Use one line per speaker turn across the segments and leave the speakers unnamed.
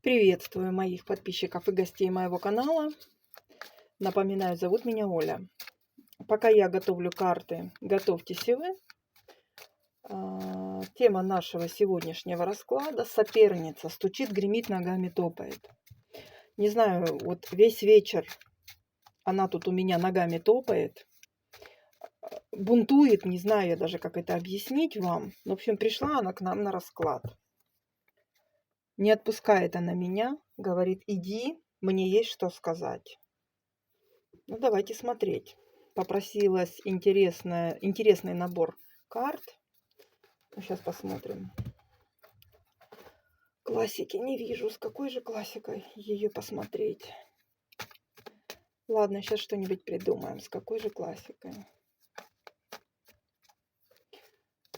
Приветствую моих подписчиков и гостей моего канала. Напоминаю, зовут меня Оля. Пока я готовлю карты, готовьтесь и вы. Тема нашего сегодняшнего расклада — соперница. Стучит, гремит, ногами топает. Не знаю, вот весь вечер она тут у меня ногами топает, бунтует, не знаю я даже, как это объяснить вам. В общем, пришла она к нам на расклад. Не отпускает она меня, говорит: иди, мне есть что сказать. Ну, давайте смотреть. Попросилась интересный набор карт. Сейчас посмотрим. Классики не вижу. С какой же классикой ее посмотреть? Ладно, сейчас что-нибудь придумаем. С какой же классикой?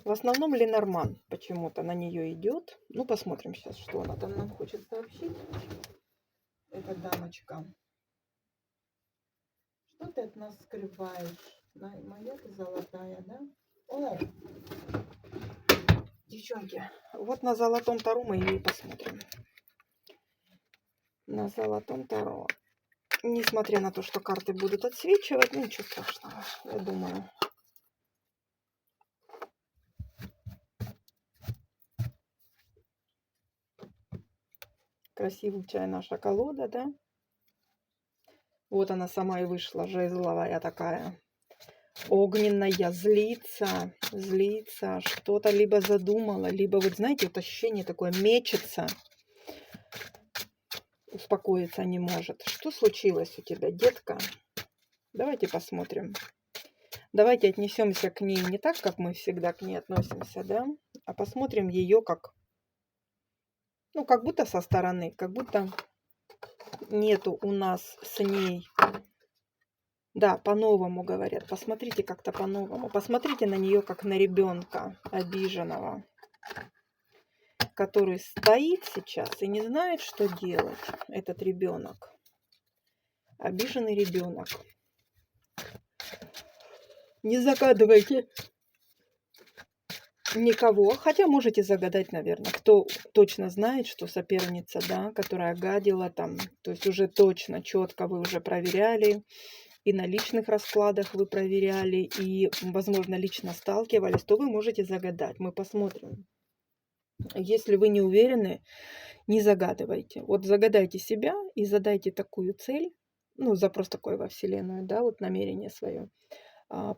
В основном Ленорман почему-то на нее идет. Ну, посмотрим сейчас, что она там нам хочет сообщить. Эта дамочка. Что ты от нас скрываешь? Моя ты золотая, да? Ой. Девчонки, вот на золотом таро мы ее и посмотрим. На золотом таро. Несмотря на то, что карты будут отсвечивать, ну ничего страшного, я думаю. Красивая наша колода, да? Вот она сама и вышла, жезловая такая. Огненная, злится, что-то либо задумала, либо, вот знаете, вот ощущение такое, мечется. Успокоиться не может. Что случилось у тебя, детка? Давайте посмотрим. Давайте отнесемся к ней не так, как мы всегда к ней относимся, да? А посмотрим ее как, ну, как будто со стороны, как будто нету у нас с ней. Да, по-новому говорят. Посмотрите как-то по-новому. Посмотрите на нее как на ребенка обиженного, который стоит сейчас и не знает, что делать. Этот ребенок. Обиженный ребенок. Не загадывайте никого, хотя можете загадать, наверное, кто точно знает, что соперница, да, которая гадила там, то есть уже точно, четко вы уже проверяли, и на личных раскладах вы проверяли, и, возможно, лично сталкивались, то вы можете загадать. Мы посмотрим. Если вы не уверены, не загадывайте. Вот загадайте себя и задайте такую цель, ну, запрос такой во Вселенную, да, вот намерение свое.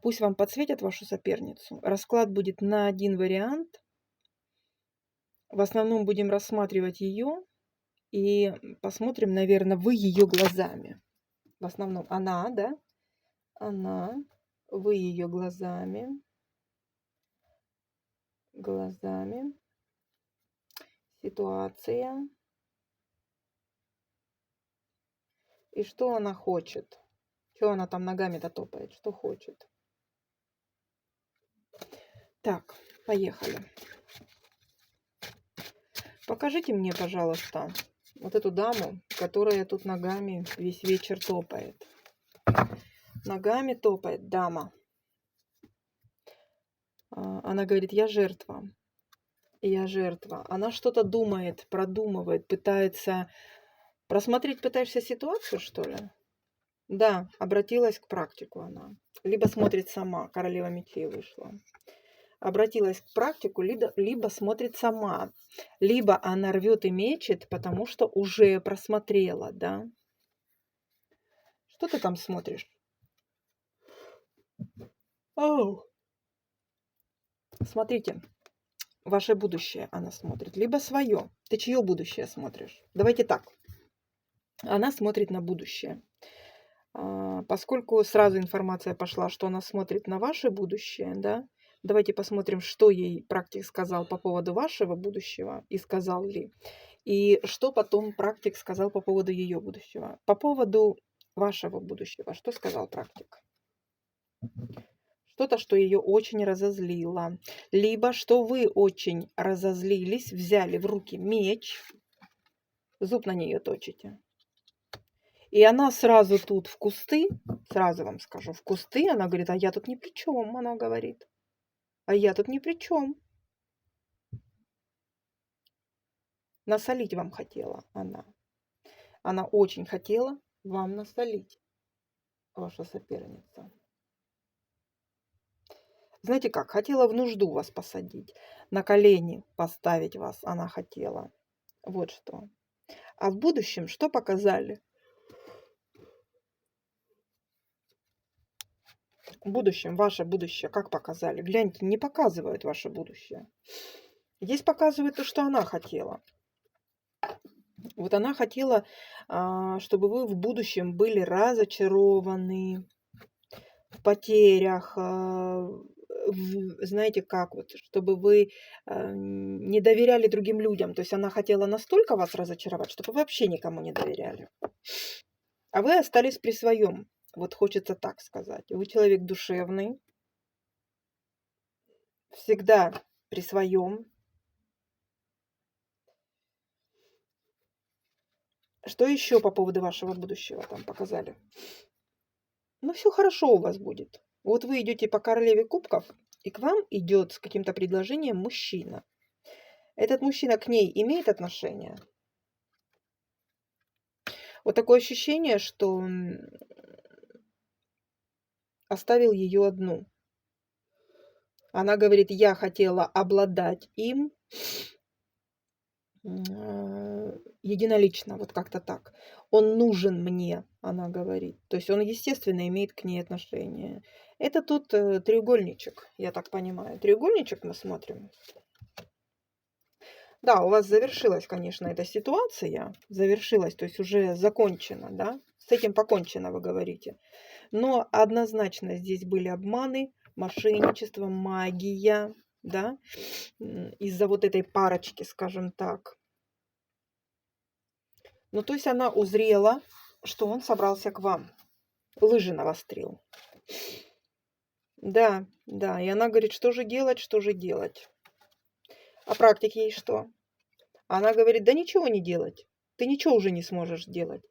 Пусть вам подсветят вашу соперницу. Расклад будет на один вариант. В основном будем рассматривать ее и посмотрим, наверное, вы ее глазами. В основном она, да? Она, вы ее глазами. Ситуация. И что она хочет? Что она там ногами-то топает? Что хочет? Так, поехали. Покажите мне, пожалуйста, вот эту даму, которая тут ногами весь вечер топает. Ногами топает дама. Она говорит: я жертва. Я жертва. Она что-то думает, продумывает, пытается... Просмотреть пытаешься ситуацию, что ли? Да, обратилась к практику она. Либо смотрит сама, королева мечей вышла. Обратилась к практику, либо смотрит сама. Либо она рвет и мечет, потому что уже просмотрела, да? Что ты там смотришь? Оу. Смотрите, ваше будущее она смотрит, либо свое. Ты чье будущее смотришь? Давайте так. Она смотрит на будущее. Поскольку сразу информация пошла, что она смотрит на ваше будущее, да, давайте посмотрим, что ей практик сказал по поводу вашего будущего, и сказал ли, и что потом практик сказал по поводу ее будущего. По поводу вашего будущего, что сказал практик? Что-то, что ее очень разозлило, либо что вы очень разозлились, взяли в руки меч, зуб на нее точите. И она сразу тут в кусты, сразу вам скажу, в кусты, она говорит: а я тут ни при чем, она говорит. А я тут ни при чем. Насолить вам хотела она. Она очень хотела вам насолить, ваша соперница. Знаете как? Хотела в нужду вас посадить, на колени поставить вас она хотела. Вот что. А в будущем что показали? В будущем, ваше будущее, как показали? Гляньте, не показывают ваше будущее. Здесь показывает то, что она хотела. Вот она хотела, чтобы вы в будущем были разочарованы в потерях, знаете как, вот, чтобы вы не доверяли другим людям. То есть она хотела настолько вас разочаровать, чтобы вы вообще никому не доверяли. А вы остались при своем. Вот хочется так сказать. Вы человек душевный, всегда при своем. Что еще по поводу вашего будущего там показали? Ну, все хорошо у вас будет. Вот вы идете по королеве кубков, и к вам идет с каким-то предложением мужчина. Этот мужчина к ней имеет отношение? Вот такое ощущение, что оставил ее одну. Она говорит, я хотела обладать им единолично, вот как-то так. Он нужен мне, она говорит. То есть он, естественно, имеет к ней отношение. Это тут треугольничек, я так понимаю. Треугольничек мы смотрим. Да, у вас завершилась, конечно, эта ситуация. Завершилась, то есть уже закончена, да? С этим покончено, вы говорите. Но однозначно здесь были обманы, мошенничество, магия, да? Из-за вот этой парочки, скажем так. Ну, то есть она узрела, что он собрался к вам. Лыжи навострил. Да, да. И она говорит, что же делать, что же делать. А практике ей что? Она говорит, да ничего не делать. Ты ничего уже не сможешь делать.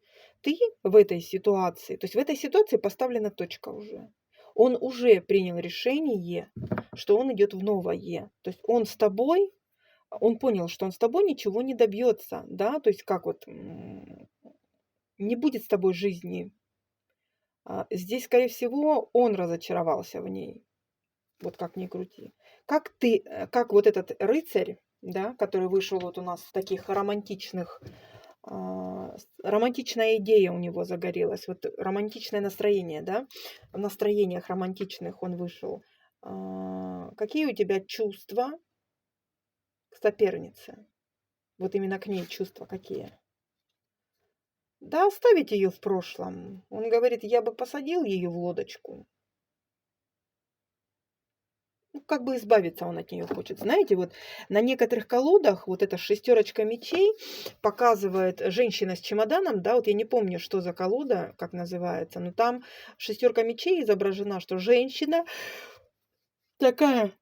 Ты в этой ситуации, то есть в этой ситуации поставлена точка уже. Он уже принял решение, что он идет в новое. То есть он с тобой, он понял, что он с тобой ничего не добьется, да, то есть как вот не будет с тобой жизни. Здесь, скорее всего, он разочаровался в ней. Вот как ни крути. Как ты, как вот этот рыцарь, да, который вышел вот у нас в таких романтичных, романтичная идея у него загорелась, вот романтичное настроение, да, в настроениях романтичных он вышел. Какие у тебя чувства к сопернице? Вот именно к ней чувства какие? Да, оставить ее в прошлом. Он говорит, я бы посадил ее в лодочку. Ну, как бы избавиться он от нее хочет. Знаете, вот на некоторых колодах вот эта шестерочка мечей показывает женщина с чемоданом, да, вот я не помню, что за колода, как называется, но там шестерка мечей изображена, что женщина такая,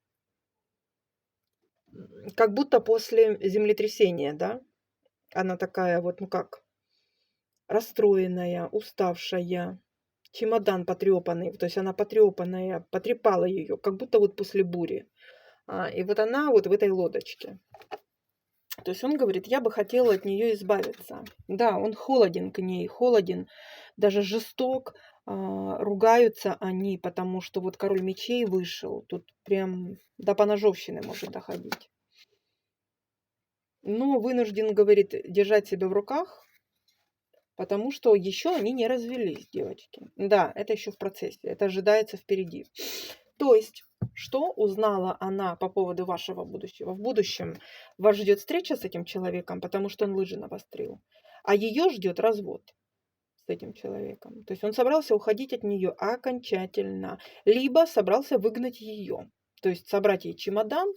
как будто после землетрясения, да, она такая вот, ну как, расстроенная, уставшая, чемодан потрепанный, то есть она потрепанная, потрепала ее, как будто вот после бури. И вот она вот в этой лодочке. То есть он говорит, я бы хотела от нее избавиться. Да, он холоден к ней, холоден, даже жесток. Ругаются они, потому что вот король мечей вышел. Тут прям до поножовщины может доходить. Но вынужден, говорит, держать себя в руках, потому что еще они не развелись, девочки. Да, это еще в процессе, это ожидается впереди. То есть, что узнала она по поводу вашего будущего? В будущем вас ждет встреча с этим человеком, потому что он лыжи навострил, а ее ждет развод с этим человеком. То есть он собрался уходить от нее окончательно, либо собрался выгнать ее, то есть собрать ей чемодан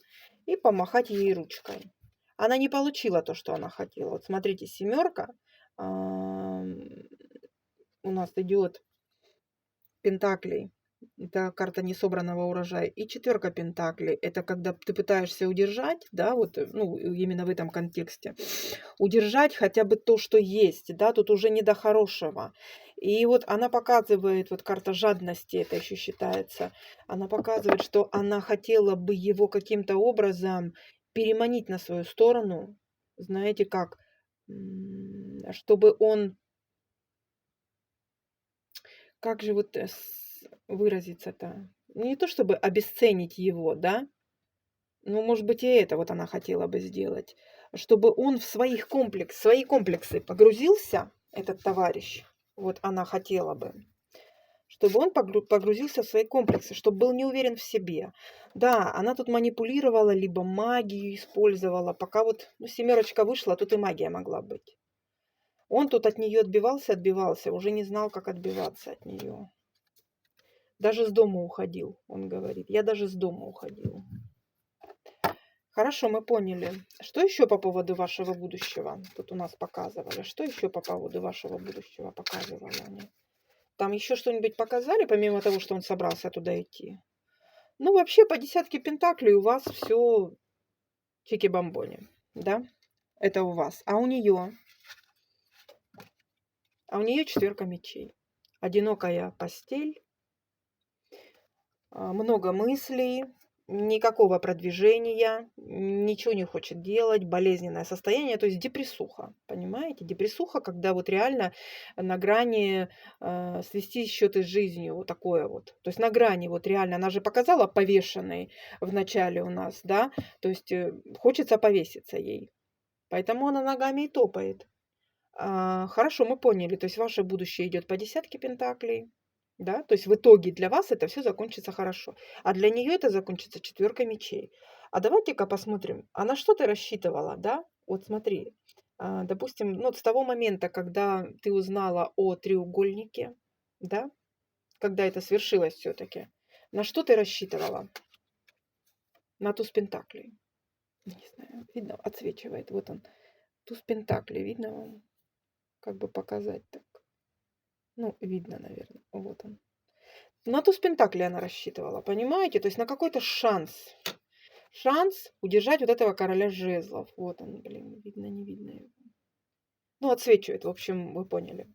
и помахать ей ручкой. Она не получила то, что она хотела. Вот смотрите, семерка у нас идет пентаклей. Это карта несобранного урожая. И четверка пентаклей. Это когда ты пытаешься удержать, да, вот, ну, именно в этом контексте. Удержать хотя бы то, что есть, да, тут уже не до хорошего. И вот она показывает, вот карта жадности, это еще считается, она показывает, что она хотела бы его каким-то образом переманить на свою сторону, знаете как, чтобы он, как же вот выразиться-то? Ну, не то чтобы обесценить его, да, ну, может быть, и это вот она хотела бы сделать, чтобы он в свои комплексы погрузился, этот товарищ, вот она хотела бы, чтобы он погрузился в свои комплексы, чтобы был не уверен в себе. Да, она тут манипулировала, либо магию использовала, пока вот ну, семерочка вышла, тут и магия могла быть. Он тут от нее отбивался, уже не знал, как отбиваться от нее. Даже с дома уходил, он говорит. Я даже с дома уходил. Хорошо, мы поняли. Что еще по поводу вашего будущего? Тут у нас показывали. Что еще по поводу вашего будущего показывали они? Там еще что-нибудь показали, помимо того, что он собрался туда идти? Ну, вообще, по десятке пентаклей у вас все чики-бомбони, да? Это у вас. А у нее? А у нее четверка мечей. Одинокая постель, много мыслей, никакого продвижения, ничего не хочет делать, болезненное состояние, то есть депрессуха, понимаете? Депрессуха, когда вот реально на грани свести счеты с жизнью, вот такое вот. То есть на грани вот реально, она же показала повешенной в начале у нас, да? То есть хочется повеситься ей, поэтому она ногами и топает. Хорошо, мы поняли, то есть ваше будущее идет по десятке пентаклей. Да, то есть в итоге для вас это все закончится хорошо, а для нее это закончится четверкой мечей. А давайте-ка посмотрим, а на что ты рассчитывала, да? Вот смотри, допустим, ну, вот с того момента, когда ты узнала о треугольнике, да, когда это свершилось все-таки, на что ты рассчитывала? На туз пентаклей. Не знаю, видно, отсвечивает, вот он, туз пентаклей, видно вам? Как бы показать так? Ну, видно, наверное, вот он. На туз пентаклей она рассчитывала, понимаете? То есть на какой-то шанс. Шанс удержать вот этого короля жезлов. Вот он, блин, видно, не видно его. Ну, отсвечивает, в общем, вы поняли.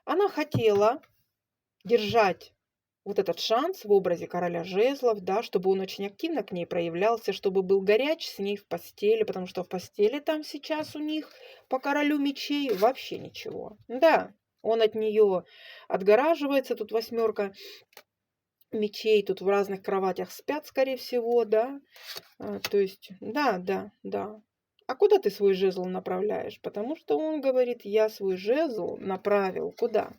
Она хотела держать вот этот шанс в образе короля жезлов, да, чтобы он очень активно к ней проявлялся, чтобы был горяч с ней в постели, потому что в постели там сейчас у них по королю мечей вообще ничего. Да, он от нее отгораживается, тут восьмерка мечей, тут в разных кроватях спят, скорее всего, да. То есть, да, да, да. А куда ты свой жезл направляешь? Потому что он говорит, я свой жезл направил куда?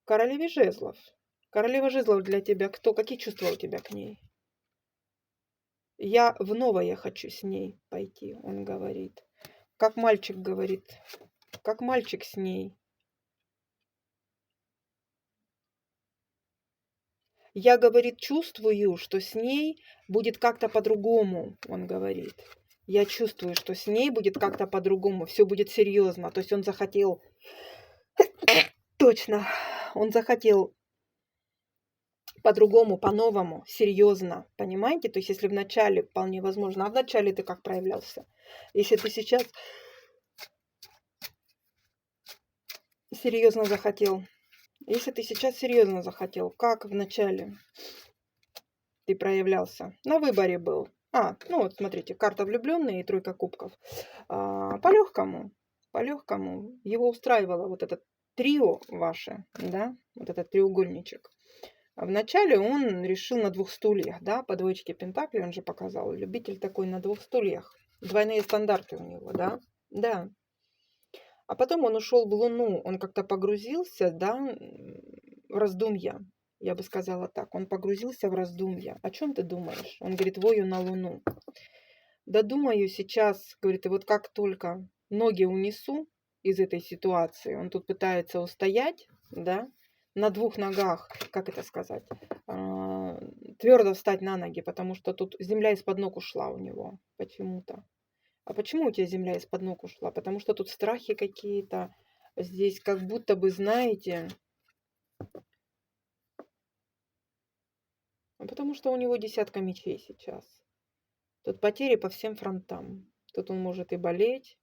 Королеве жезлов. Королева жезлов для тебя кто? Какие чувства у тебя к ней? Я в новое хочу с ней пойти, он говорит. Как мальчик говорит, как мальчик с ней. Я, говорит, чувствую, что с ней будет как-то по-другому, он говорит. Я чувствую, что с ней будет как-то по-другому, все будет серьезно. То есть он захотел, точно, он захотел по-другому, по-новому, серьезно, понимаете? То есть если в начале вполне возможно, а в начале ты как проявлялся? Если ты сейчас серьезно захотел, если ты сейчас серьезно захотел, как в начале ты проявлялся? На выборе был. Ну вот смотрите, карта влюбленные и тройка кубков. По-легкому, по-легкому. Его устраивало вот это трио ваше, да, вот этот треугольничек. А вначале он решил на двух стульях, да, по двоечке пентаклей, он же показал, любитель такой на двух стульях. Двойные стандарты у него, да, да. А потом он ушел в Луну, он как-то погрузился, да, в раздумья, я бы сказала так. Он погрузился в раздумья. О чем ты думаешь? Он говорит, вою на Луну. Да думаю сейчас, говорит, и вот как только ноги унесу из этой ситуации, он тут пытается устоять, да, на двух ногах, как это сказать, твердо встать на ноги, потому что тут земля из-под ног ушла у него почему-то. А почему у тебя земля из-под ног ушла? Потому что тут страхи какие-то, здесь как будто бы, знаете, потому что у него десятка мечей сейчас. Тут потери по всем фронтам. Тут он может и болеть,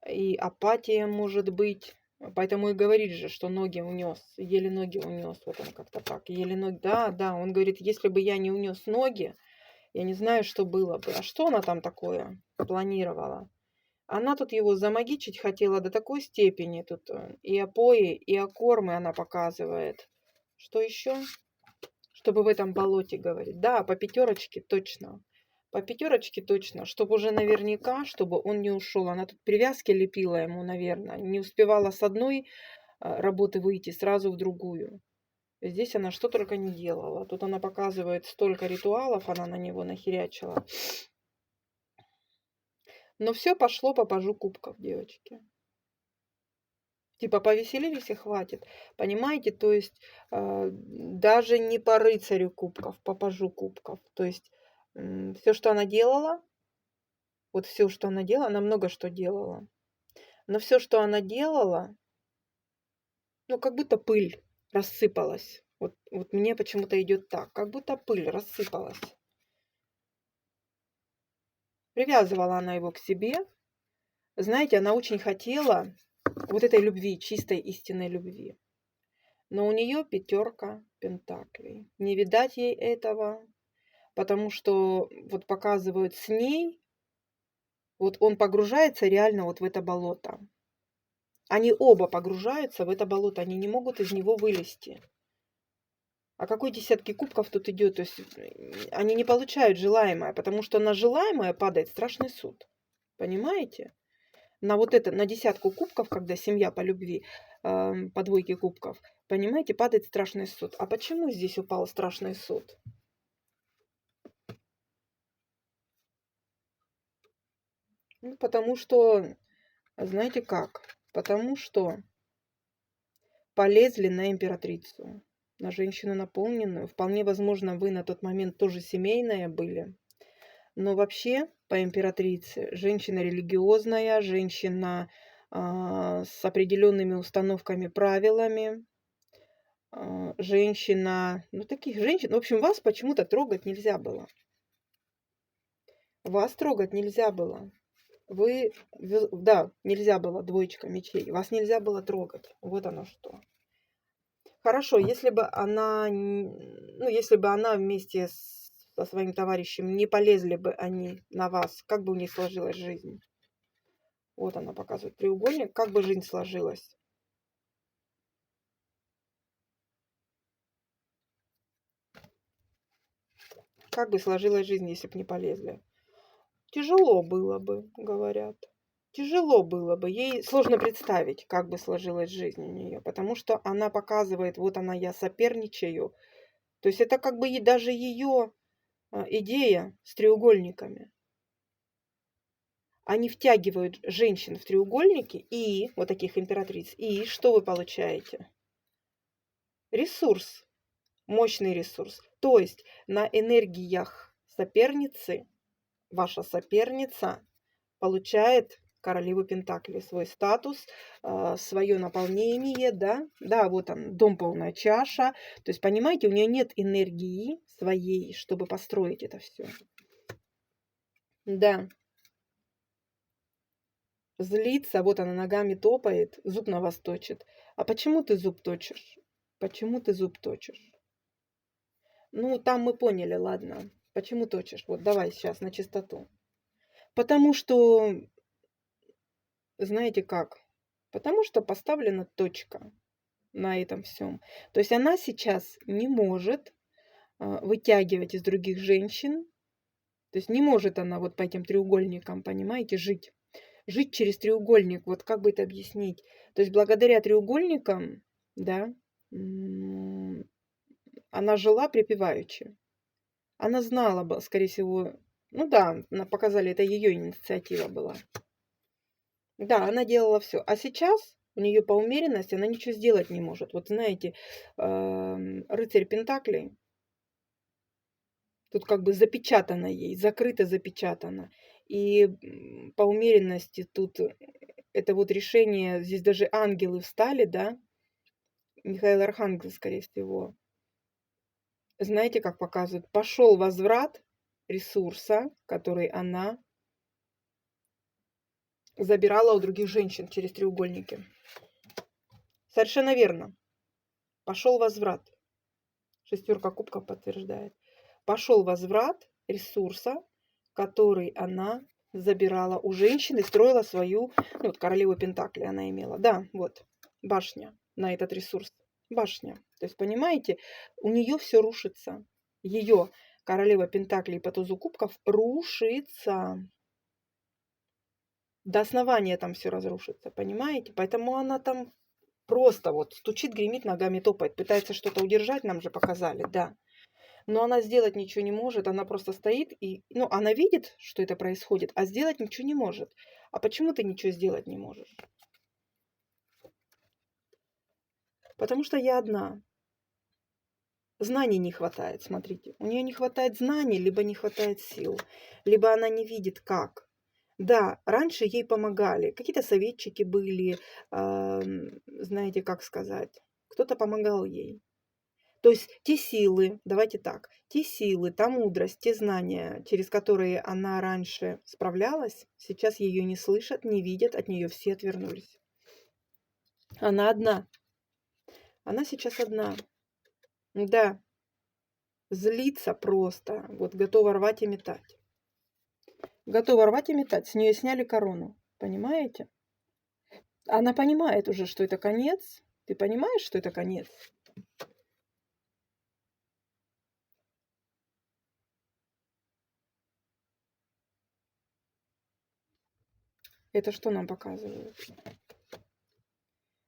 и апатия может быть. Поэтому и говорит же, что ноги унес, еле ноги унес, вот он как-то так, еле ноги, да, да, он говорит, если бы я не унес ноги, Я не знаю, что было бы. А что она там такое планировала? Она тут его замагичить хотела до такой степени. Тут и опои, и окормы она показывает. Что еще? Чтобы в этом болоте говорить. Да, по пятерочке точно. По пятерочке точно. Чтобы уже наверняка, чтобы он не ушел. Она тут привязки лепила ему, наверное. Не успевала с одной работы выйти сразу в другую. Здесь она что только не делала. Тут она показывает столько ритуалов, она на него нахерячила. Но все пошло по пажу кубков, девочки. Типа повеселились и хватит. Понимаете? То есть даже не по рыцарю кубков, по пажу кубков. То есть все, что она делала, вот все, что она делала, она много что делала. Но все, что она делала, ну, как будто пыль рассыпалась. Вот мне почему-то идет так, как будто пыль рассыпалась. Привязывала она его к себе. Знаете, она очень хотела вот этой любви, чистой истинной любви. Но у нее пятерка пентаклей. Не видать ей этого, потому что вот показывают с ней, вот он погружается реально вот в это болото. Они оба погружаются в это болото, они не могут из него вылезти. О какой десятке кубков тут идет? То есть они не получают желаемое, потому что на желаемое падает страшный суд. Понимаете? На вот это, на десятку кубков, когда семья по любви, по двойке кубков, понимаете, падает страшный суд. А почему здесь упал страшный суд? Ну, потому что, знаете как? Потому что полезли на императрицу, на женщину наполненную. Вполне возможно, вы на тот момент тоже семейная были. Но вообще по императрице женщина религиозная, женщина с определенными установками, правилами, женщина, ну таких женщин, в общем, вас почему-то трогать нельзя было. Вас трогать нельзя было. Вы, да, нельзя было, двоечка мечей, вас нельзя было трогать. Вот оно что. Хорошо, если бы она, ну, если бы она вместе со своим товарищем не полезли бы они на вас, как бы у них сложилась жизнь? Вот она показывает треугольник, как бы жизнь сложилась. Как бы сложилась жизнь, если бы не полезли? Тяжело было бы, говорят. Тяжело было бы. Ей сложно представить, как бы сложилась жизнь у нее, потому что она показывает, вот она, я соперничаю. То есть это как бы и даже ее идея с треугольниками. Они втягивают женщин в треугольники и вот таких императриц. И что вы получаете? Ресурс, мощный ресурс. То есть на энергиях соперницы ваша соперница получает королеву Пентаклей, свой статус, свое наполнение, да, да, вот там дом полная чаша. То есть, понимаете, у нее нет энергии своей, чтобы построить это все. Да. Злится, вот она ногами топает, зуб на вас точит. А почему ты зуб точишь? Почему ты зуб точишь? Ну, там мы поняли, ладно. Почему точишь? Вот давай сейчас на чистоту. Потому что, знаете как? Потому что поставлена точка на этом всем. То есть она сейчас не может вытягивать из других женщин. То есть не может она вот по этим треугольникам, понимаете, жить. Жить через треугольник, вот как бы это объяснить? То есть благодаря треугольникам, да, она жила припеваючи. Она знала бы, скорее всего, ну да, показали, это ее инициатива была. Да, она делала все. А сейчас у нее по умеренности она ничего сделать не может. Вот знаете, рыцарь Пентаклей, тут как бы запечатано ей, закрыто запечатано. И по умеренности тут это вот решение, здесь даже ангелы встали, да, Михаил Архангел, скорее всего. Знаете, как показывают? Пошел возврат ресурса, который она забирала у других женщин через треугольники. Совершенно верно. Пошел возврат. Шестерка кубков подтверждает. Пошел возврат ресурса, который она забирала у женщины, строила свою, ну, вот королеву Пентакли она имела. Да, вот, башня на этот ресурс. Башня. То есть, понимаете, у нее все рушится. Ее королева Пентаклей по тузу кубков рушится. До основания там все разрушится, понимаете? Поэтому она там просто вот стучит, гремит, ногами топает, пытается что-то удержать, нам же показали, да. Но она сделать ничего не может, она просто стоит и, ну, она видит, что это происходит, а сделать ничего не может. А почему ты ничего сделать не можешь? Потому что я одна. Знаний не хватает, смотрите. У нее не хватает знаний, либо не хватает сил, либо она не видит как. Да, раньше ей помогали, какие-то советчики были, знаете, как сказать, кто-то помогал ей. То есть те силы, давайте так, те силы, та мудрость, те знания, через которые она раньше справлялась, сейчас ее не слышат, не видят, от нее все отвернулись. Она одна. Она сейчас одна. Да, злится просто, вот готова рвать и метать. Готова рвать и метать. С нее сняли корону. Понимаете? Она понимает уже, что это конец. Ты понимаешь, что это конец? Это что нам показывает?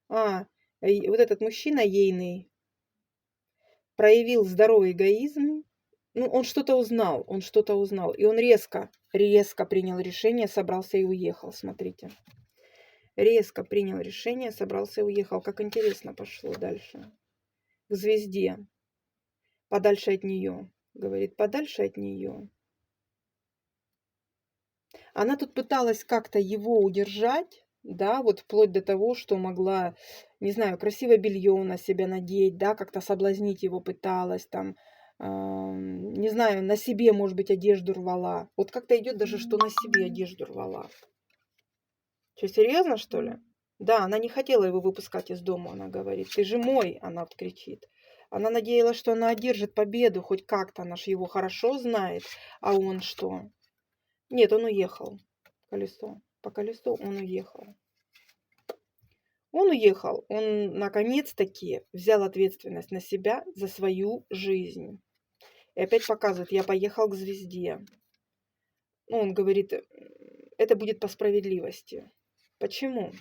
Вот этот мужчина ейный проявил здоровый эгоизм. Ну, он что-то узнал. И он резко принял решение, собрался и уехал, смотрите. Резко принял решение, собрался и уехал. Как интересно пошло дальше. К звезде. Подальше от нее. Говорит, подальше от нее. Она тут пыталась как-то его удержать, да, вот вплоть до того, что могла, не знаю, красивое белье на себя надеть, да, как-то соблазнить его пыталась, там, не знаю, на себе, может быть, одежду рвала. Вот как-то идет даже, что на себе одежду рвала. Что, серьезно, что ли? Да, она не хотела его выпускать из дома, она говорит. Ты же мой, она вот кричит. Она надеялась, что она одержит победу, хоть как-то, она ж его хорошо знает. А он что? Нет, он уехал. Колесо. По колесу он уехал. Он уехал. Он наконец-таки взял ответственность на себя за свою жизнь. И опять показывает, я поехал к звезде. Ну, он говорит, это будет по справедливости. Почему?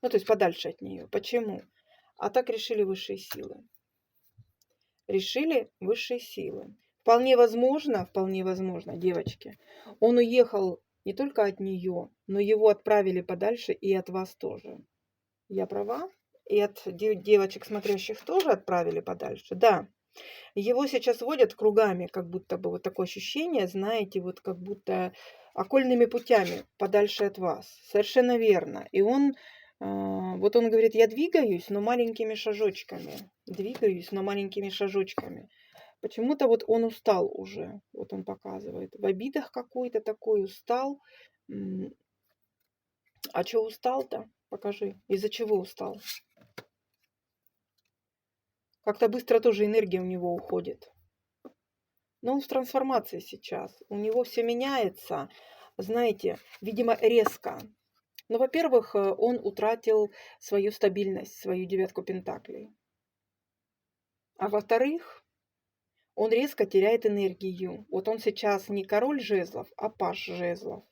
Ну, то есть подальше от нее. Почему? А так решили высшие силы. Решили высшие силы. Вполне возможно, девочки, он уехал не только от нее, но его отправили подальше и от вас тоже. Я права? И от девочек, смотрящих, тоже отправили подальше? Да. Его сейчас водят кругами, как будто бы вот такое ощущение, знаете, вот как будто окольными путями подальше от вас. Совершенно верно. И он, вот он говорит, я двигаюсь, но маленькими шажочками. Двигаюсь, но маленькими шажочками. Почему-то вот он устал уже, вот он показывает. В обидах какой-то такой устал. А что устал-то? Покажи. Из-за чего устал? Как-то быстро тоже энергия у него уходит. Но он в трансформации сейчас. У него все меняется, знаете, видимо, резко. Ну, во-первых, он утратил свою стабильность, свою девятку пентаклей. А во-вторых, он резко теряет энергию. Вот он сейчас не король жезлов, а паж жезлов.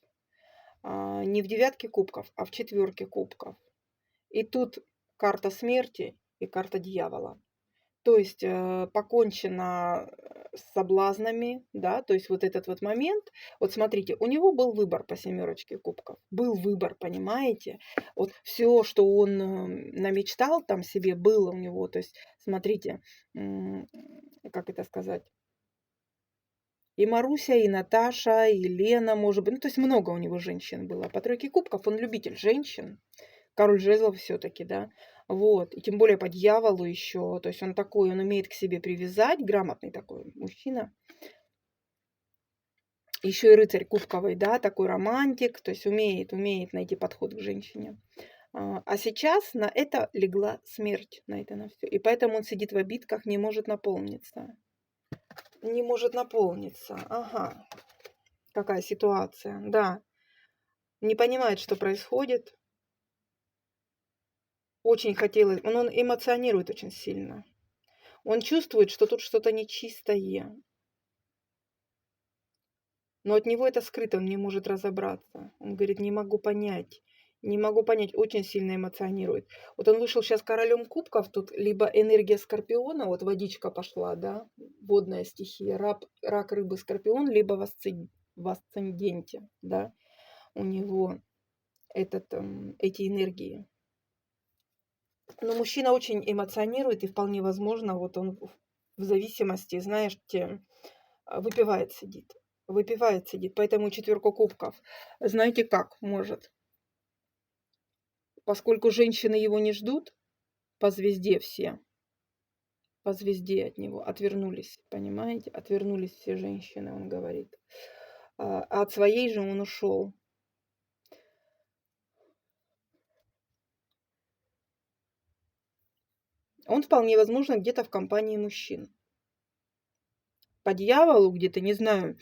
Не в девятке кубков, а в четверке кубков. И тут карта смерти и карта дьявола. То есть покончено с соблазнами, да, то есть вот этот вот момент. Вот смотрите, у него был выбор по семерочке кубков. Был выбор, понимаете? Вот все, что он намечтал там себе, было у него. То есть, смотрите, как это сказать? И Маруся, и Наташа, и Лена, может быть. Ну, то есть много у него женщин было. По тройке кубков он любитель женщин. Король жезлов все-таки, да. Вот. И тем более по дьяволу еще. То есть он такой, он умеет к себе привязать. Грамотный такой мужчина. Еще и рыцарь кубковый, да, такой романтик. То есть умеет найти подход к женщине. А сейчас на это легла смерть, на это на все. И поэтому он сидит в обидках, не может наполниться. Не может наполниться. Ага, какая ситуация. Да, не понимает, что происходит. Очень хотелось, он эмоционирует очень сильно. Он чувствует, что тут что-то нечистое. Но от него это скрыто, он не может разобраться. Он говорит, не могу понять. Не могу понять, очень сильно эмоционирует. Вот он вышел сейчас королем кубков, тут либо энергия скорпиона, вот водичка пошла, да, водная стихия, рак рыбы, скорпион, либо в асценденте, да, у него эти энергии. Но мужчина очень эмоционирует, и вполне возможно, вот он в зависимости, знаешь, выпивает сидит. Выпивает сидит, поэтому четверку кубков. Знаете как может? Поскольку женщины его не ждут, по звезде все, по звезде от него отвернулись, понимаете? Отвернулись все женщины, он говорит. А от своей же он ушел. Он вполне возможно где-то в компании мужчин. По дьяволу где-то, не знаю,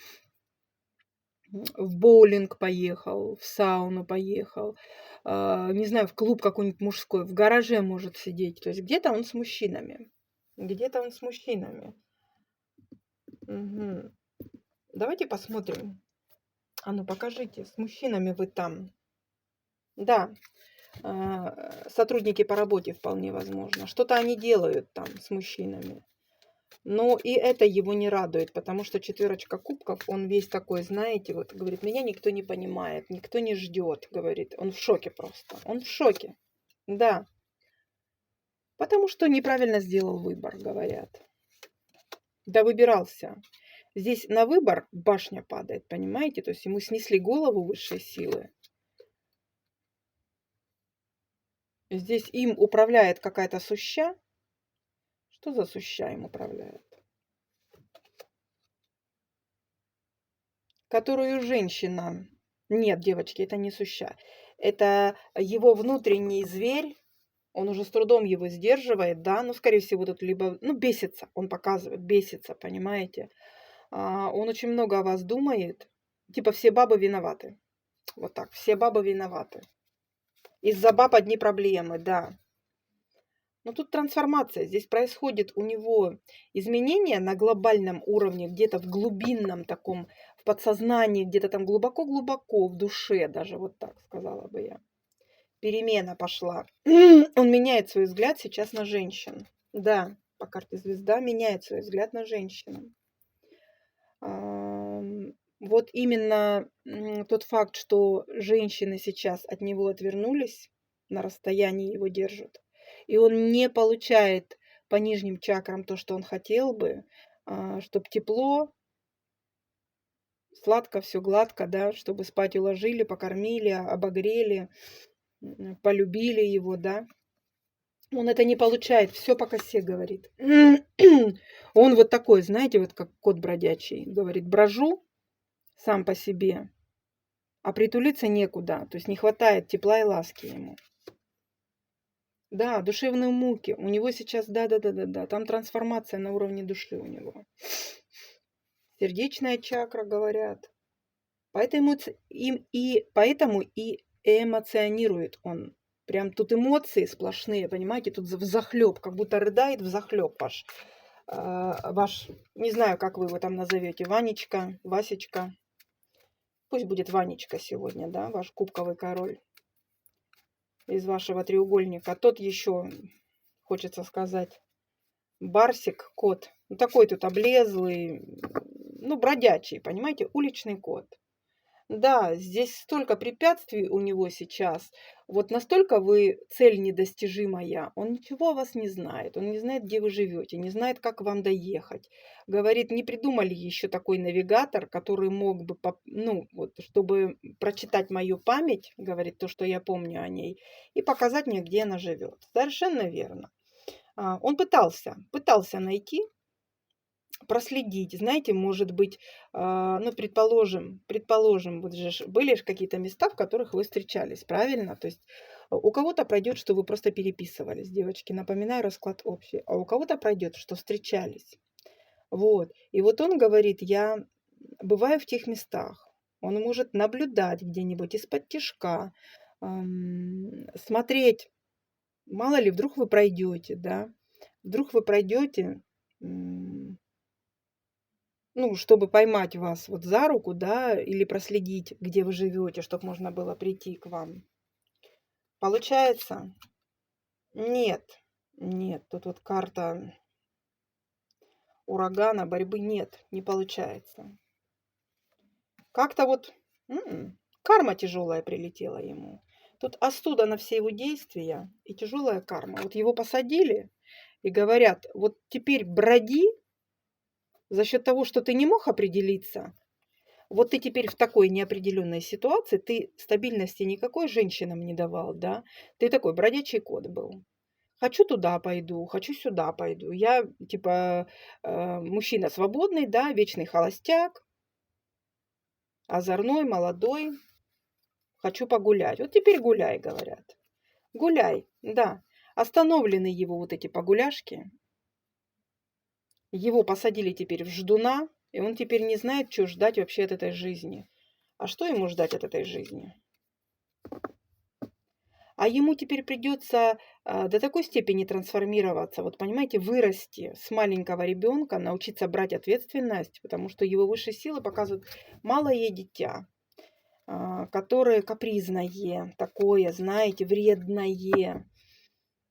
в боулинг поехал, в сауну поехал, не знаю, в клуб какой-нибудь мужской, в гараже может сидеть. То есть где-то он с мужчинами. Где-то он с мужчинами. Мгм. Давайте посмотрим. А ну покажите, с мужчинами вы там. Да, сотрудники по работе вполне возможно. Что-то они делают там с мужчинами. Но и это его не радует, потому что четверочка кубков, он весь такой, знаете, вот говорит, меня никто не понимает, никто не ждет, говорит. Он в шоке просто. Он в шоке. Да. Потому что неправильно сделал выбор, говорят. Да выбирался. Здесь на выбор башня падает, понимаете? То есть ему снесли голову высшей силы. Здесь им управляет какая-то суща. Что за суща им управляет? Которую женщина... Нет, девочки, это не суща. Это его внутренний зверь. Он уже с трудом его сдерживает, да, ну, скорее всего, тут либо, ну, бесится, он показывает, бесится, понимаете. Он очень много о вас думает. Типа все бабы виноваты. Вот так, все бабы виноваты. Из-за баб одни проблемы, да. Но тут трансформация. Здесь происходит у него изменение на глобальном уровне, где-то в глубинном таком, в подсознании, где-то там глубоко-глубоко, в душе даже, вот так сказала бы я. Перемена пошла. Он меняет свой взгляд сейчас на женщин. Да, по карте звезда меняет свой взгляд на женщин. Вот именно тот факт, что женщины сейчас от него отвернулись, на расстоянии его держат, и он не получает по нижним чакрам то, что он хотел бы, чтобы тепло, сладко, все гладко, да, чтобы спать уложили, покормили, обогрели, полюбили его, да. Он это не получает, все по косе, говорит. Он вот такой, знаете, вот как кот бродячий, говорит, брожу сам по себе, а притулиться некуда, то есть не хватает тепла и ласки ему. Да, душевные муки. У него сейчас, да, там трансформация на уровне души у него. Сердечная чакра, говорят. Поэтому и эмоционирует он. Прям тут эмоции сплошные, понимаете, тут взахлеб, как будто рыдает взахлеб ваш, не знаю, как вы его там назовете, Ванечка, Васечка. Пусть будет Ванечка сегодня, да, ваш кубковый король из вашего треугольника. Тот еще, хочется сказать, барсик, кот. Ну, такой тут облезлый, ну, бродячий, понимаете, уличный кот. Да, здесь столько препятствий у него сейчас. Вот настолько вы цель недостижимая. Он ничего о вас не знает. Он не знает, где вы живете, не знает, как вам доехать. Говорит, не придумали еще такой навигатор, который мог бы, ну, вот, чтобы прочитать мою память, говорит, то, что я помню о ней, и показать мне, где она живет. Совершенно верно. Он пытался найти, проследить. Знаете, может быть, ну, предположим, вот же были же какие-то места, в которых вы встречались, правильно? То есть у кого-то пройдет, что вы просто переписывались, девочки, напоминаю, расклад общий, а у кого-то пройдет, что встречались. Вот. И вот он говорит, я бываю в тех местах. Он может наблюдать где-нибудь из-под тишка, смотреть, мало ли, вдруг вы пройдете, да, вдруг вы пройдете, ну, чтобы поймать вас вот за руку, да, или проследить, где вы живете, чтобы можно было прийти к вам. Получается? Нет, нет, тут вот карта урагана, борьбы нет, не получается. Как-то вот карма тяжелая прилетела ему. Тут остуда на все его действия и тяжелая карма. Вот его посадили и говорят, вот теперь броди за счет того, что ты не мог определиться. Вот ты теперь в такой неопределенной ситуации, ты стабильности никакой женщинам не давал, да? Ты такой бродячий кот был. Хочу туда пойду, хочу сюда пойду. Я типа мужчина свободный, да, вечный холостяк, озорной, молодой. Хочу погулять. Вот теперь гуляй, говорят. Гуляй, да. Остановлены его вот эти погуляшки. Его посадили теперь в ждуна, и он теперь не знает, что ждать вообще от этой жизни. А что ему ждать от этой жизни? А ему теперь придется до такой степени трансформироваться, вот понимаете, вырасти с маленького ребенка, научиться брать ответственность, потому что его высшие силы показывают малое дитя, которое капризное, такое, знаете, вредное.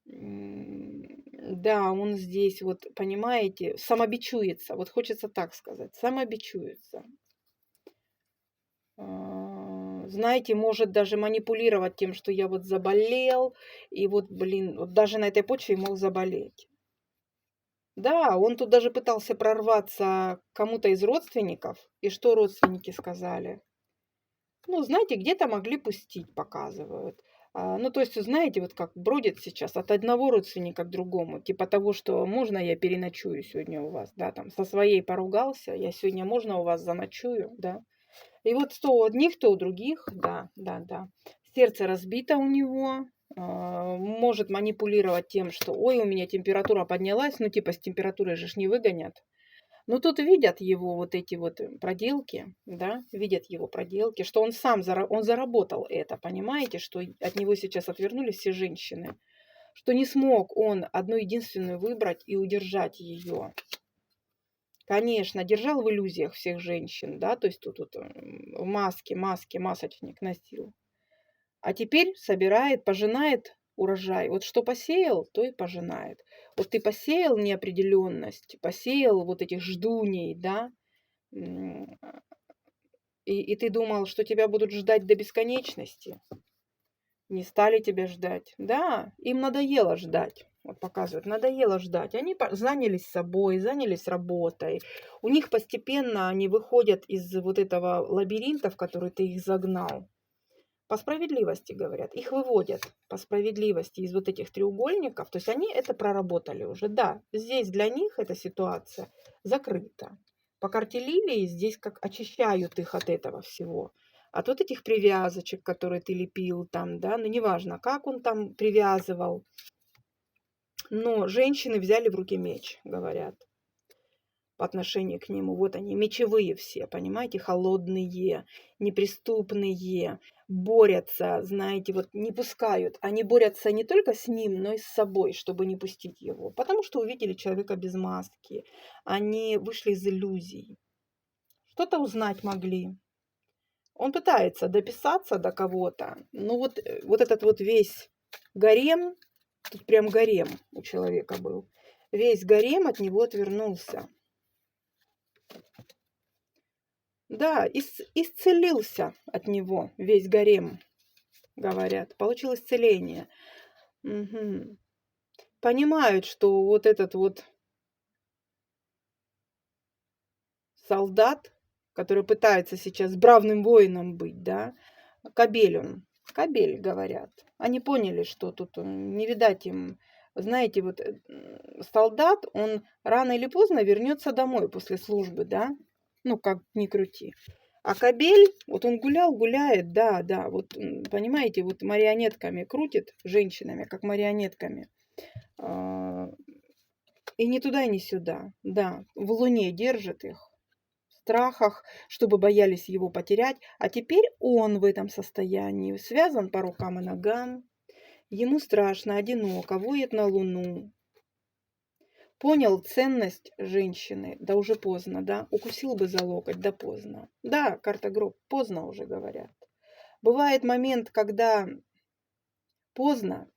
Да, он здесь, вот, понимаете, самобичуется, вот хочется так сказать, самобичуется. Знаете, может даже манипулировать тем, что я вот заболел, и вот, блин, вот даже на этой почве мог заболеть. Да, он тут даже пытался прорваться к кому-то из родственников, и что родственники сказали? Ну, знаете, где-то могли пустить, показывают. Ну, то есть, знаете, вот как бродит сейчас от одного родственника к другому, типа того, что можно я переночую сегодня у вас, да, там, со своей поругался, я сегодня можно у вас заночую, да. И вот то у одних, то у других, да, да, да. Сердце разбито у него, может манипулировать тем, что, ой, у меня температура поднялась, ну, типа с температурой же ж не выгонят. Но тут видят его вот эти вот проделки, да, видят его проделки, что он сам он заработал это, понимаете, что от него сейчас отвернулись все женщины, что не смог он одну единственную выбрать и удержать ее. Конечно, держал в иллюзиях всех женщин, да, то есть тут в маске, масочник носил. А теперь собирает, пожинает урожай. Вот что посеял, то и пожинает. Вот ты посеял неопределенность, посеял вот этих ждуней, да, и ты думал, что тебя будут ждать до бесконечности. Не стали тебя ждать. Да, им надоело ждать. Вот показывают, надоело ждать. Они занялись собой, занялись работой. У них постепенно они выходят из вот этого лабиринта, в который ты их загнал. По справедливости, говорят, их выводят по справедливости из вот этих треугольников. То есть они это проработали уже. Да, здесь для них эта ситуация закрыта. По карте Лилии здесь как очищают их от этого всего. От вот этих привязочек, которые ты лепил там, да, ну неважно, как он там привязывал. Но женщины взяли в руки меч, говорят, по отношению к нему. Вот они, мечевые все, понимаете, холодные, неприступные, борются, знаете, вот не пускают. Они борются не только с ним, но и с собой, чтобы не пустить его. Потому что увидели человека без маски. Они вышли из иллюзий. Что-то узнать могли. Он пытается дописаться до кого-то. Но вот этот вот весь гарем, тут прям гарем у человека был. Весь гарем от него отвернулся. Да, исцелился от него весь гарем, говорят. Получил исцеление. Угу. Понимают, что вот этот вот солдат, который пытается сейчас бравым воином быть, да, кобель он. Кобель, говорят. Они поняли, что тут не видать им. Знаете, вот солдат, он рано или поздно вернется домой после службы, да? Ну, как ни крути. А кобель, вот он гуляет, да, вот, понимаете, вот марионетками крутит, женщинами, как марионетками. И ни туда, и ни сюда. Да, в Луне держит их. В страхах, чтобы боялись его потерять. А теперь он в этом состоянии. Связан по рукам и ногам. Ему страшно, одиноко, воет на Луну. Понял ценность женщины, да уже поздно, да? Укусил бы за локоть, да поздно. Да, карта гроб, поздно уже говорят. Бывает момент, когда поздно,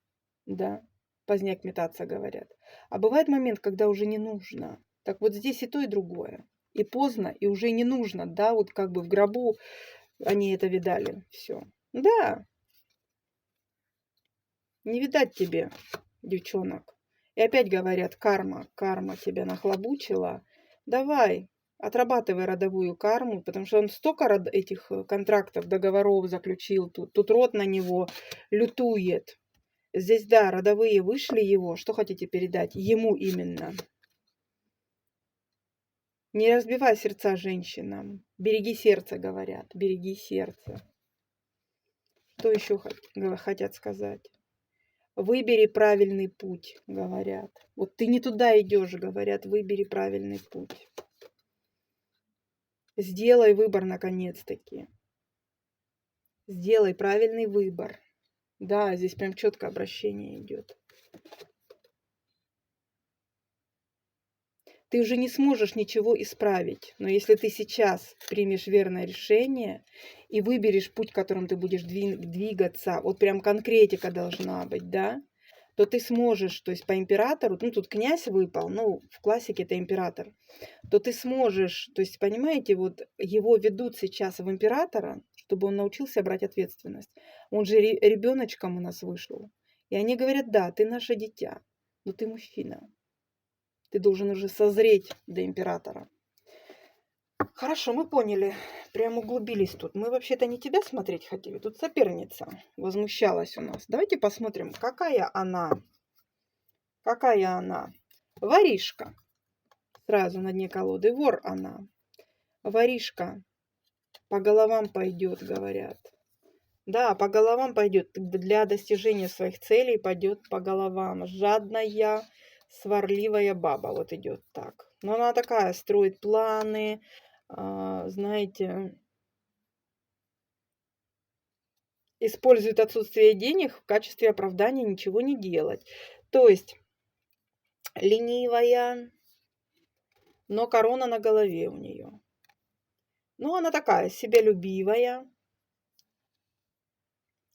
да, поздняк метаться говорят. А бывает момент, когда уже не нужно. Так вот здесь и то, и другое. И поздно, и уже не нужно, да, вот как бы в гробу они это видали, все. Да, не видать тебе, девчонок. И опять говорят, карма тебя нахлобучила. Давай, отрабатывай родовую карму, потому что он столько этих контрактов, договоров заключил, тут род на него лютует. Здесь, да, родовые вышли его. Что хотите передать? Ему именно. Не разбивай сердца женщинам. Береги сердце, говорят. Береги сердце. Что еще хотят сказать? Выбери правильный путь, говорят. Вот ты не туда идешь, говорят, выбери правильный путь. Сделай выбор, наконец-таки. Сделай правильный выбор. Да, здесь прям четко обращение идет. Ты уже не сможешь ничего исправить. Но если ты сейчас примешь верное решение и выберешь путь, которым ты будешь двигаться, вот прям конкретика должна быть, да, то ты сможешь, то есть по императору, ну тут князь выпал, ну в классике это император, то ты сможешь, то есть понимаете, вот его ведут сейчас в императора, чтобы он научился брать ответственность. Он же ребеночком у нас вышел. И они говорят, да, ты наше дитя, но ты мужчина. Ты должен уже созреть до императора. Хорошо, мы поняли. Прям углубились тут. Мы вообще-то не тебя смотреть хотели. Тут соперница возмущалась у нас. Давайте посмотрим, какая она. Какая она. Воришка. Сразу на дне колоды. Вор она. Воришка. По головам пойдет, говорят. Да, по головам пойдет. Для достижения своих целей пойдет по головам. Жадная, сварливая баба. Вот идет так. Но она такая, строит планы, знаете, использует отсутствие денег в качестве оправдания ничего не делать. То есть ленивая, но корона на голове у нее. Ну, она такая, себялюбивая,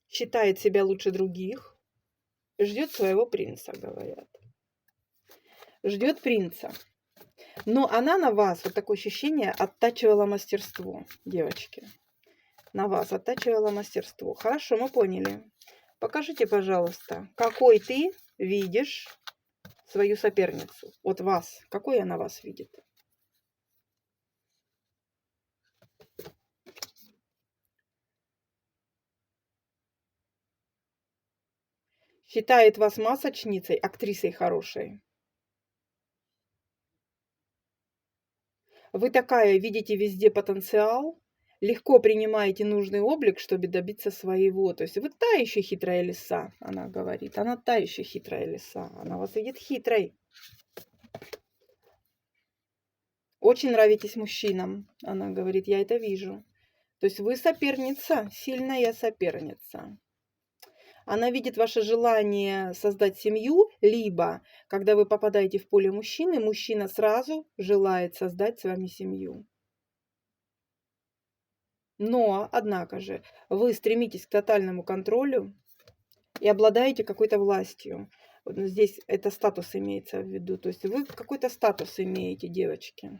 считает себя лучше других, ждет своего принца, говорят. Ждет принца. Но она на вас, вот такое ощущение, оттачивала мастерство, девочки. На вас оттачивала мастерство. Хорошо, мы поняли. Покажите, пожалуйста, какой ты видишь свою соперницу. Вот вас. Какой она вас видит? Считает вас масочницей, актрисой хорошей. Вы такая, видите везде потенциал, легко принимаете нужный облик, чтобы добиться своего. То есть вы та еще хитрая лиса, она говорит. Она та еще хитрая лиса. Она вас видит хитрой. Очень нравитесь мужчинам, она говорит, я это вижу. То есть вы соперница, сильная соперница. Она видит ваше желание создать семью, либо, когда вы попадаете в поле мужчины, мужчина сразу желает создать с вами семью. Но, однако же, вы стремитесь к тотальному контролю и обладаете какой-то властью. Вот здесь это статус имеется в виду. То есть вы какой-то статус имеете, девочки.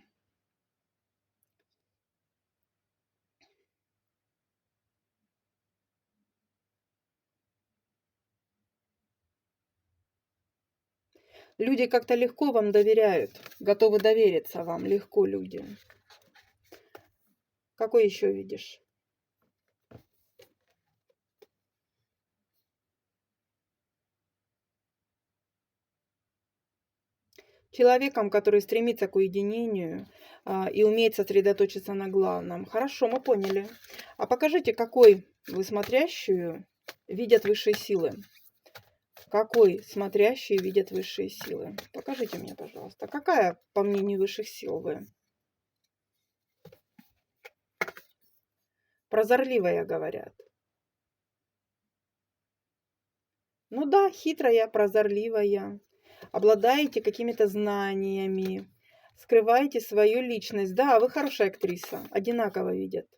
Люди как-то легко вам доверяют, готовы довериться вам, легко люди. Какой еще видишь? Человеком, который стремится к уединению и умеет сосредоточиться на главном. Хорошо, мы поняли. А покажите, какой вы смотрящую видят высшие силы. Какой смотрящий видят высшие силы? Покажите мне, пожалуйста. Какая, по мнению высших сил, вы? Прозорливая, говорят. Ну да, хитрая, прозорливая. Обладаете какими-то знаниями. Скрываете свою личность. Да, вы хорошая актриса. Одинаково видят.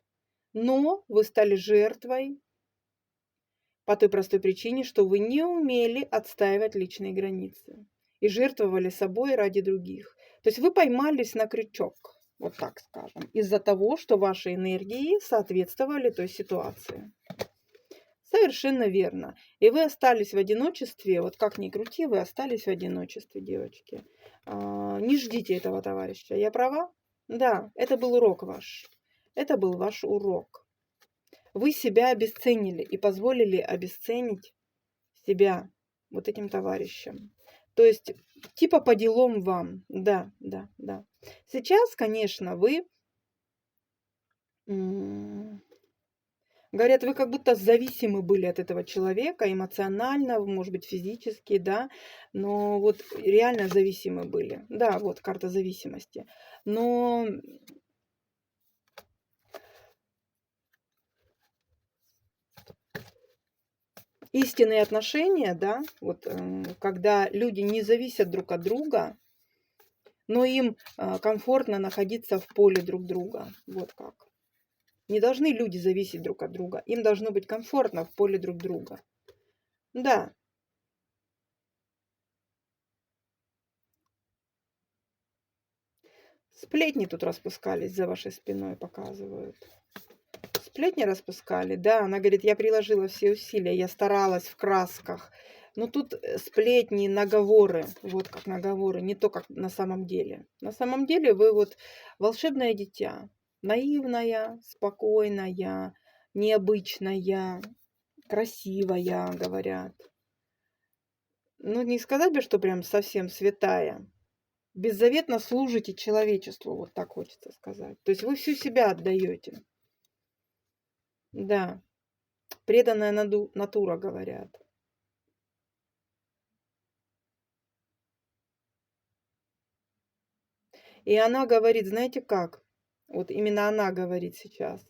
Но вы стали жертвой по той простой причине, что вы не умели отстаивать личные границы. И жертвовали собой ради других. То есть вы поймались на крючок. Вот так скажем. Из-за того, что ваши энергии соответствовали той ситуации. Совершенно верно. И вы остались в одиночестве, вот как ни крути, вы остались в одиночестве, девочки. Не ждите этого товарища. Я права? Да, это был урок ваш. Это был ваш урок. Вы себя обесценили и позволили обесценить себя вот этим товарищам. То есть, типа по делам вам. Да, да, да. Сейчас, конечно, вы... Говорят, вы как будто зависимы были от этого человека эмоционально, может быть, физически, да, но вот реально зависимы были. Да, вот карта зависимости. Но истинные отношения, да, вот когда люди не зависят друг от друга, но им комфортно находиться в поле друг друга. Вот как. Не должны люди зависеть друг от друга. Им должно быть комфортно в поле друг друга. Да. Сплетни тут распускались за вашей спиной, показывают. Сплетни распускали, да. Она говорит, я приложила все усилия, я старалась в красках. Но тут сплетни, наговоры, вот как наговоры, не то, как на самом деле. На самом деле вы вот волшебное дитя. Наивная, спокойная, необычная, красивая, говорят. Ну, не сказать бы, что прям совсем святая. Беззаветно служите человечеству, вот так хочется сказать. То есть вы всю себя отдаете. Да, преданная натура, говорят. И она говорит, знаете как? Вот именно она говорит сейчас.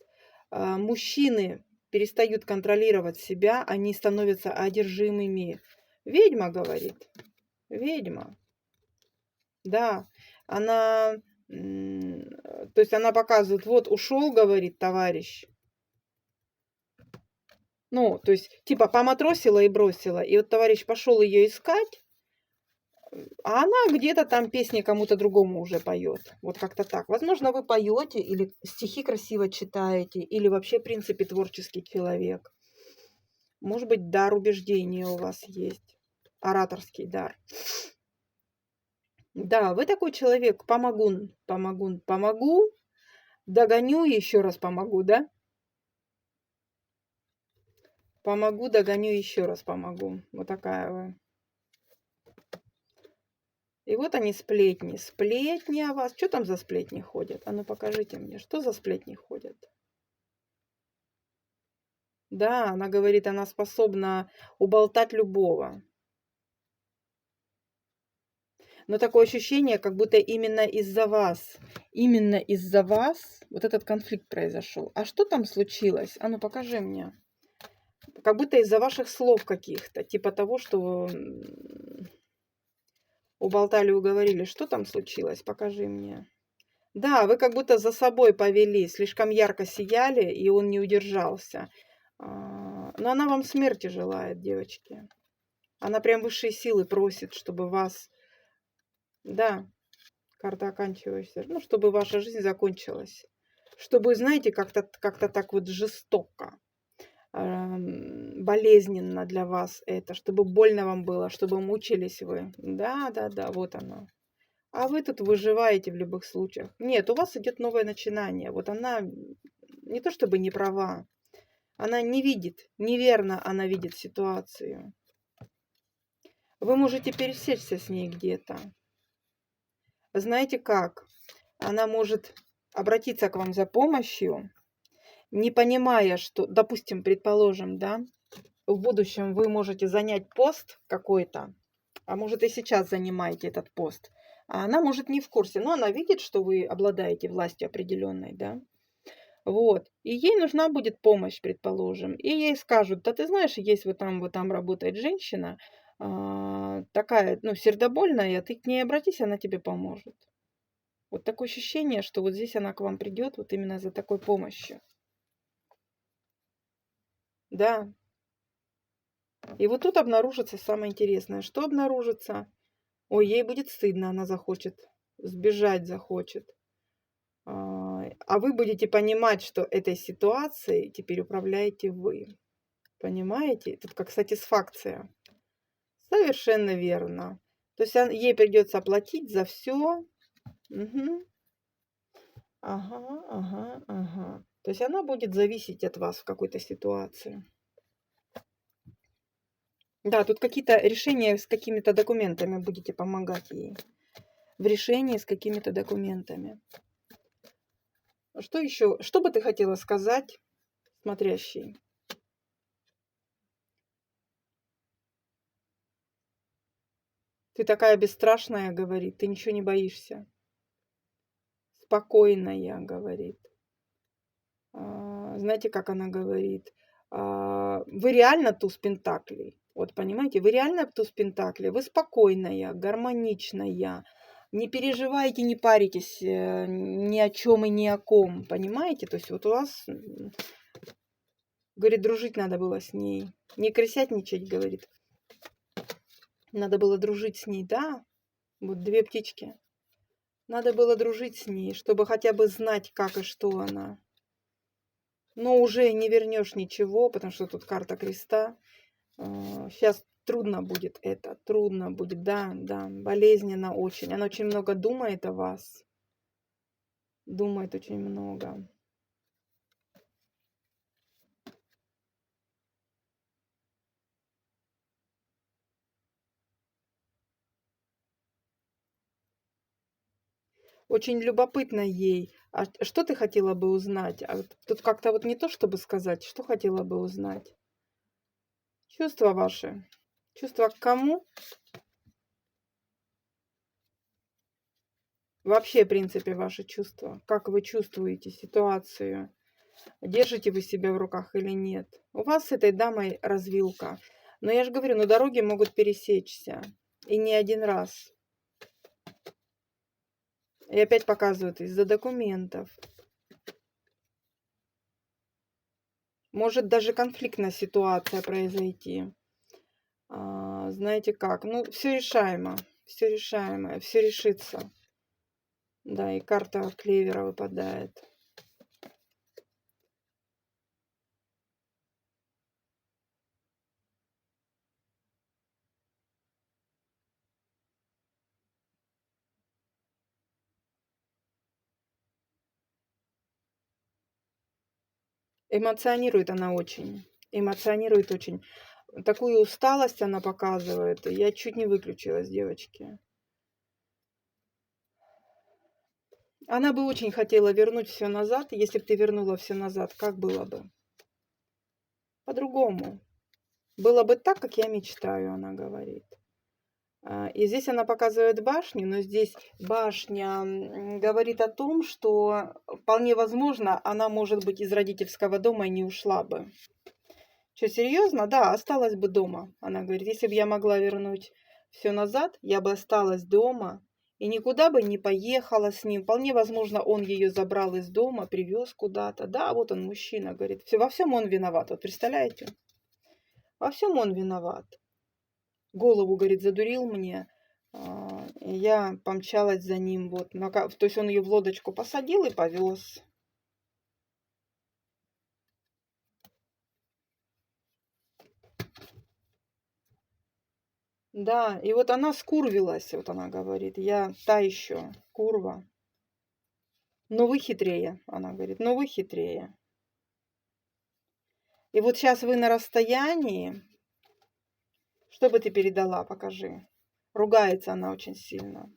Мужчины перестают контролировать себя, они становятся одержимыми. Ведьма говорит. Ведьма. Да, она, то есть она показывает, вот ушел, говорит товарищ. Ну, то есть типа поматросила и бросила. И вот товарищ пошел ее искать, а она где-то там песни кому-то другому уже поет. Вот как-то так. Возможно, вы поете или стихи красиво читаете, или вообще, в принципе, творческий человек. Может быть, дар убеждения у вас есть. Ораторский дар. Да, вы такой человек. Помогу. Догоню, еще раз помогу, да? Помогу, догоню, еще раз помогу. Вот такая вы. И вот они сплетни. Сплетни о вас. Что там за сплетни ходят? А ну покажите мне, что за сплетни ходят? Да, она говорит, она способна уболтать любого. Но такое ощущение, как будто именно из-за вас вот этот конфликт произошел. А что там случилось? А ну покажи мне. Как будто из-за ваших слов каких-то. Типа того, что уболтали, уговорили. Что там случилось? Покажи мне. Да, вы как будто за собой повели. Слишком ярко сияли, и он не удержался. Но она вам смерти желает, девочки. Она прям высшие силы просит, чтобы вас... Да, карта оканчивающаяся. Ну, чтобы ваша жизнь закончилась. Чтобы, знаете, как-то так вот жестоко, болезненно для вас это. Чтобы больно вам было, чтобы мучились вы. Да, вот оно. А вы тут выживаете в любых случаях. Нет, у вас идет новое начинание. Вот она не то чтобы не права. Она не видит, неверно она видит ситуацию. Вы можете пересечься с ней где-то. Знаете как? Она может обратиться к вам за помощью, не понимая, что, допустим, предположим, да, в будущем вы можете занять пост какой-то, а может и сейчас занимаете этот пост, а она может не в курсе, но она видит, что вы обладаете властью определенной, да, вот, и ей нужна будет помощь, предположим, и ей скажут, да ты знаешь, есть вот там работает женщина, такая, ну, сердобольная, ты к ней обратись, она тебе поможет. Вот такое ощущение, что вот здесь она к вам придет вот именно за такой помощью. Да, и вот тут обнаружится самое интересное. Что обнаружится? Ой, ей будет стыдно, она захочет, сбежать захочет. А вы будете понимать, что этой ситуацией теперь управляете вы. Понимаете? Тут как сатисфакция. Совершенно верно. То есть ей придется оплатить за все. Угу. Ага, ага, ага. То есть она будет зависеть от вас в какой-то ситуации. Да, тут какие-то решения с какими-то документами будете помогать ей. В решении с какими-то документами. Что еще? Что бы ты хотела сказать, смотрящий? Ты такая бесстрашная, говорит, ты ничего не боишься. Спокойная, говорит. Знаете, как она говорит? Вы реально туз пентаклей. Вот понимаете, вы реально туз пентаклей. Вы спокойная, гармоничная. Не переживайте, не паритесь ни о чем и ни о ком. Понимаете? То есть вот у вас, говорит, дружить надо было с ней. Не крысятничать, говорит. Надо было дружить с ней, да? Вот две птички. Надо было дружить с ней, чтобы хотя бы знать, как и что она. Но уже не вернешь ничего, потому что тут карта креста. Сейчас трудно будет это, трудно будет, да, да, болезненно очень. Она очень много думает о вас, думает очень много. Очень любопытно ей. А что ты хотела бы узнать? А вот тут как-то вот не то, чтобы сказать, что хотела бы узнать. Чувства ваши. Чувства к кому? Вообще, в принципе, ваши чувства. Как вы чувствуете ситуацию? Держите вы себя в руках или нет? У вас с этой дамой развилка. Но я же говорю, но дороги могут пересечься. И не один раз. И опять показывают из-за документов. Может даже конфликтная ситуация произойти. Знаете как? Ну, все решаемо. Все решаемо. Все решится. Да, и карта клевера выпадает. Эмоционирует она очень. Эмоционирует очень. Такую усталость она показывает. Я чуть не выключилась, девочки. Она бы очень хотела вернуть все назад. Если бы ты вернула все назад, как было бы? По-другому. Было бы так, как я мечтаю, она говорит. И здесь она показывает башню, но здесь башня говорит о том, что вполне возможно, она может быть из родительского дома и не ушла бы. Что, серьезно? Да, осталась бы дома. Она говорит, если бы я могла вернуть все назад, я бы осталась дома и никуда бы не поехала с ним. Вполне возможно, он ее забрал из дома, привез куда-то. Да, вот он мужчина, говорит. Все, во всем он виноват. Вот представляете? Во всем он виноват. Голову, говорит, задурил мне. И я помчалась за ним. Вот. То есть он ее в лодочку посадил и повез. Да, и вот она скурвилась, вот она говорит, я та еще курва. Но вы хитрее, она говорит, но вы хитрее. И вот сейчас вы на расстоянии. Что бы ты передала, покажи. Ругается она очень сильно.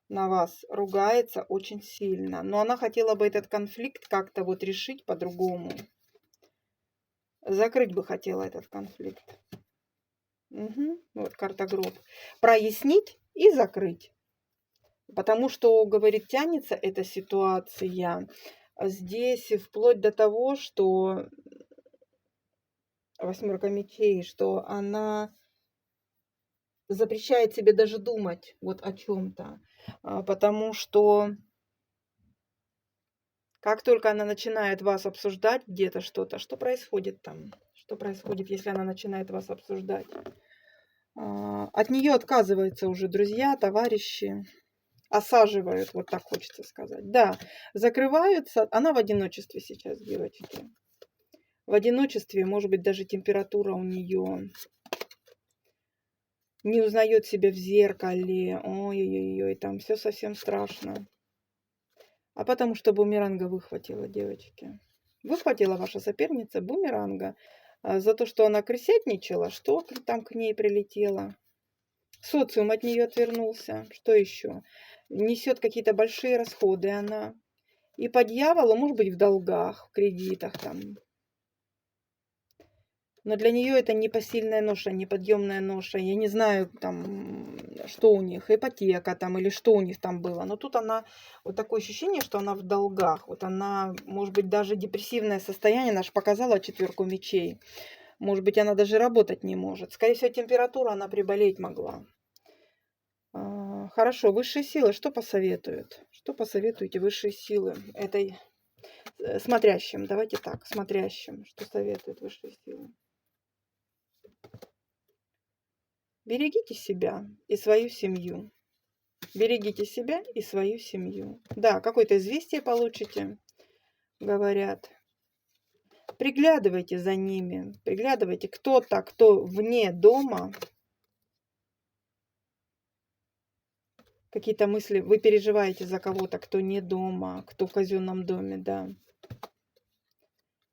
На вас ругается очень сильно. Но она хотела бы этот конфликт как-то вот решить по-другому. Закрыть бы хотела этот конфликт. Угу. Вот карта гроб. Прояснить и закрыть. Потому что, говорит, тянется эта ситуация здесь вплоть до того, что восьмерка мечей, что она запрещает себе даже думать вот о чем-то. Потому что как только она начинает вас обсуждать где-то что-то, что происходит там? Что происходит, если она начинает вас обсуждать? От нее отказываются уже друзья, товарищи. Осаживают, вот так хочется сказать. Да, закрываются. Она в одиночестве сейчас, девочки. В одиночестве, может быть, даже температура у нее не узнает себя в зеркале. Ой-ой-ой, там все совсем страшно. А потому что бумеранга выхватила, девочки. Выхватила ваша соперница бумеранга за то, что она крысятничала, что там к ней прилетело. Социум от нее отвернулся. Что еще? Несет какие-то большие расходы она. И по дьяволу, может быть, в долгах, в кредитах там. Но для нее это непосильная ноша, неподъемная ноша. Я не знаю, там, что у них, ипотека там или что у них там было. Но тут она, вот такое ощущение, что она в долгах. Вот она, может быть, даже депрессивное состояние, она же показала 4 мечей. Может быть, она даже работать не может. Скорее всего, температура она приболеть могла. Хорошо, высшие силы что посоветуют? Что посоветуете высшие силы этой смотрящим? Давайте так, смотрящим. Что советуют высшие силы? Берегите себя и свою семью. Берегите себя и свою семью. Да, какое-то известие получите, говорят. Приглядывайте за ними. Приглядывайте, кто-то, кто вне дома. Какие-то мысли, вы переживаете за кого-то, кто не дома, кто в казенном доме, да.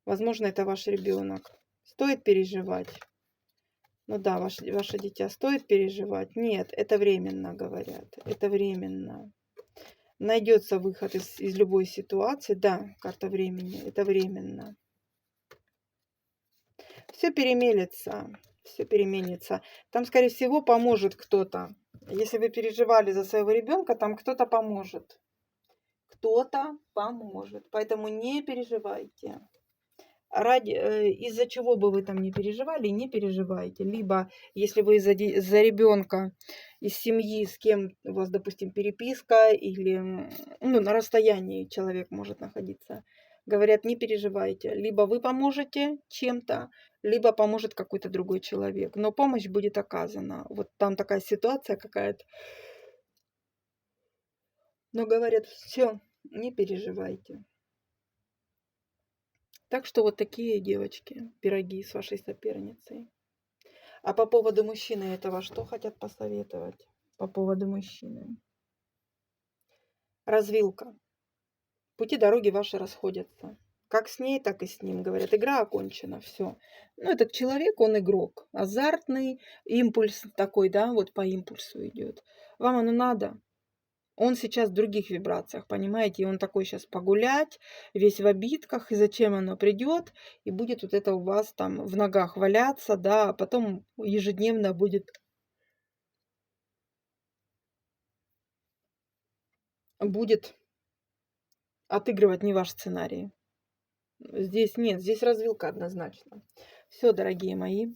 Возможно, это ваш ребенок. Стоит переживать? Ну да, ваше дитя, стоит переживать? Нет, это временно, говорят. Это временно. Найдется выход из любой ситуации. Да, карта времени. Это временно. Все переменится. Все переменится. Там, скорее всего, поможет кто-то. Если вы переживали за своего ребенка, там кто-то поможет. Кто-то поможет. Поэтому не переживайте. Из-за чего бы вы там не переживали, не переживайте. Либо, если вы за ребенка из семьи, с кем у вас, допустим, переписка, или на расстоянии человек может находиться, говорят, не переживайте. Либо вы поможете чем-то, либо поможет какой-то другой человек. Но помощь будет оказана. Вот там такая ситуация какая-то. Но говорят, все, не переживайте. Так что вот такие, девочки, пироги с вашей соперницей. А по поводу мужчины этого что хотят посоветовать? По поводу мужчины. Развилка. Пути дороги ваши расходятся. Как с ней, так и с ним. Говорят, игра окончена, все. Этот человек, он игрок. Азартный, импульс такой, да, вот по импульсу идет. Вам оно надо? Он сейчас в других вибрациях, понимаете? И он такой сейчас погулять, весь в обидках, и зачем оно придет, и будет вот это у вас там в ногах валяться, да, а потом ежедневно будет отыгрывать не ваш сценарий. Здесь нет, здесь развилка однозначно. Все, дорогие мои,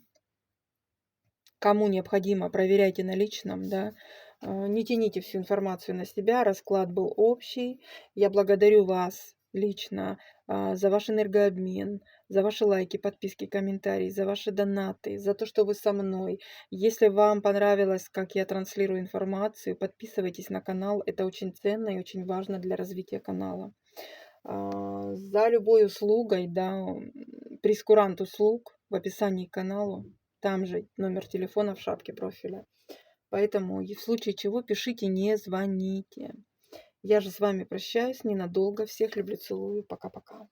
кому необходимо, проверяйте на личном, да. Не тяните всю информацию на себя, расклад был общий. Я благодарю вас лично за ваш энергообмен, за ваши лайки, подписки, комментарии, за ваши донаты, за то, что вы со мной. Если вам понравилось, как я транслирую информацию, подписывайтесь на канал. Это очень ценно и очень важно для развития канала. За любой услугой, да, прейскурант услуг в описании к каналу. Там же номер телефона в шапке профиля. Поэтому в случае чего пишите, не звоните. Я же с вами прощаюсь ненадолго. Всех люблю, целую. Пока-пока.